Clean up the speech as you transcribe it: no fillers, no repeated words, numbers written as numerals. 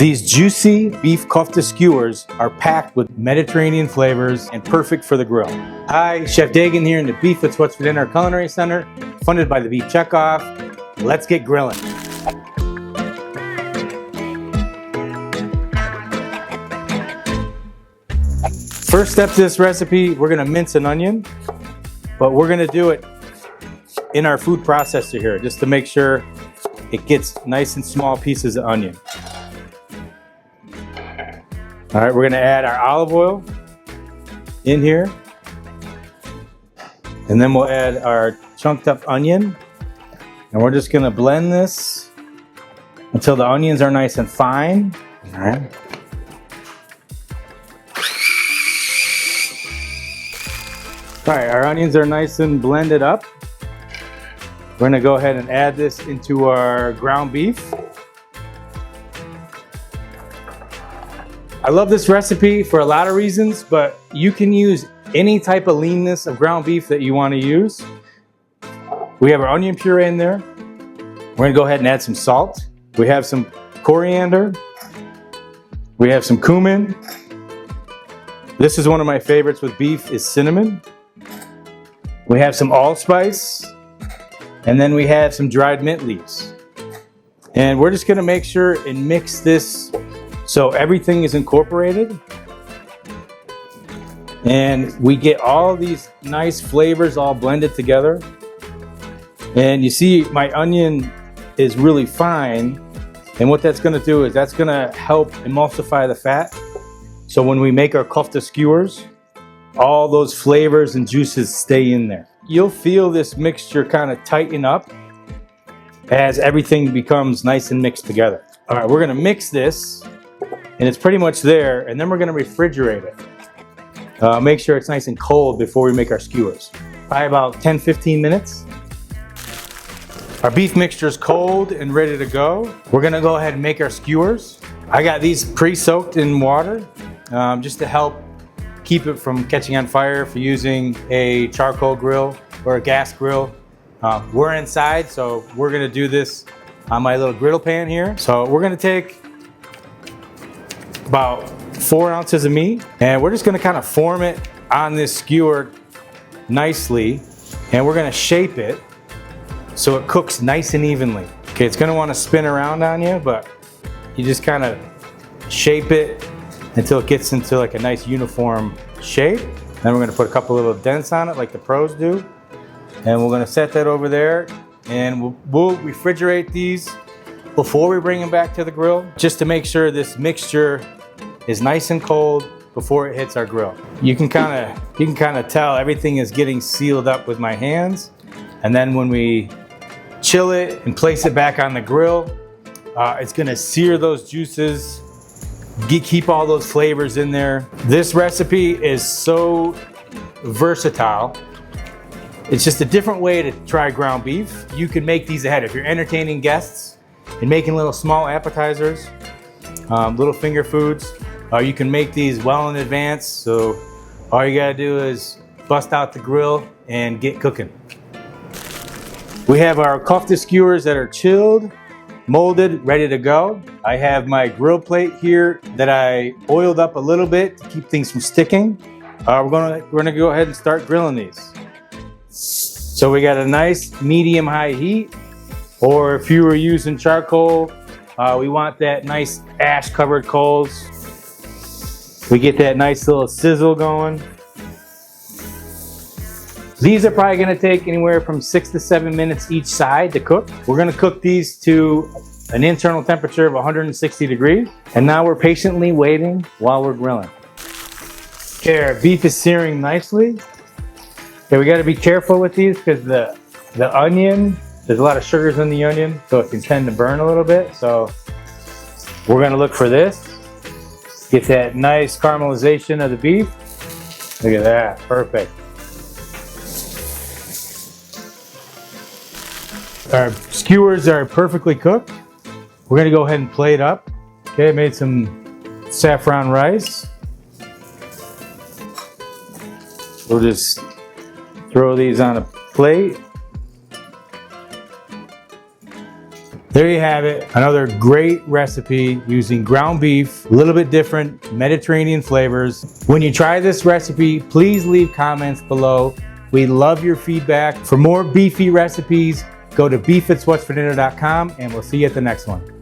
These juicy beef kofta skewers are packed with Mediterranean flavors and perfect for the grill. Hi, Chef Dagan here in the Beef It's What's for Dinner Culinary Center, funded by the Beef Checkoff. Let's get grilling. First step to this recipe, we're gonna mince an onion, but we're gonna do it in our food processor here, just to make sure it gets nice and small pieces of onion. All right, we're gonna add our olive oil in here. And then we'll add our chunked up onion. And we're just gonna blend this until the onions are nice and fine. All right. All right, our onions are nice and blended up. We're gonna go ahead and add this into our ground beef. I love this recipe for a lot of reasons, but you can use any type of leanness of ground beef that you want to use. We have our onion puree in there. We're gonna go ahead and add some salt. We have some coriander. We have some cumin. This is one of my favorites with beef is cinnamon. We have some allspice. And then we have some dried mint leaves. And we're just gonna make sure and mix this so everything is incorporated. And we get all these nice flavors all blended together. And you see my onion is really fine. And what that's gonna do is that's gonna help emulsify the fat. So when we make our kofta skewers, all those flavors and juices stay in there. You'll feel this mixture kind of tighten up as everything becomes nice and mixed together. All right, we're gonna mix this and it's pretty much there, and then we're gonna refrigerate it. Make sure it's nice and cold before we make our skewers. Probably about 10-15 minutes. Our beef mixture is cold and ready to go. We're gonna go ahead and make our skewers. I got these pre-soaked in water just to help keep it from catching on fire if you're using a charcoal grill or a gas grill. We're inside, so we're gonna do this on my little griddle pan here. So we're gonna take about 4 ounces of meat, and we're just gonna kind of form it on this skewer nicely, and we're gonna shape it so it cooks nice and evenly. Okay, it's gonna wanna spin around on you, but you just kind of shape it until it gets into like a nice uniform shape. Then we're gonna put a couple little dents on it like the pros do. And we're gonna set that over there, and we'll refrigerate these before we bring them back to the grill, just to make sure this mixture is nice and cold before it hits our grill. You can kind of tell everything is getting sealed up with my hands. And then when we chill it and place it back on the grill, it's gonna sear those juices, keep all those flavors in there. This recipe is so versatile. It's just a different way to try ground beef. You can make these ahead. If you're entertaining guests and making little small appetizers, little finger foods, you can make these well in advance. So all you gotta do is bust out the grill and get cooking. We have our kofta skewers that are chilled, molded, ready to go. I have my grill plate here that I oiled up a little bit to keep things from sticking. We're gonna go ahead and start grilling these. So we got a nice medium high heat, or if you were using charcoal, we want that nice ash covered coals. We get that nice little sizzle going. These are probably gonna take anywhere from 6 to 7 minutes each side to cook. We're gonna cook these to an internal temperature of 160 degrees. And now we're patiently waiting while we're grilling. Okay, our beef is searing nicely. Okay, we gotta be careful with these because the onion, there's a lot of sugars in the onion, so it can tend to burn a little bit. So we're gonna look for this. Get that nice caramelization of the beef. Look at that, perfect. Our skewers are perfectly cooked. We're gonna go ahead and plate up. Okay, I made some saffron rice. We'll just throw these on a plate. There you have it, another great recipe using ground beef, a little bit different Mediterranean flavors. When you try this recipe, please leave comments below. We love your feedback. For more beefy recipes, go to beefitswhatsfordinner.com and we'll see you at the next one.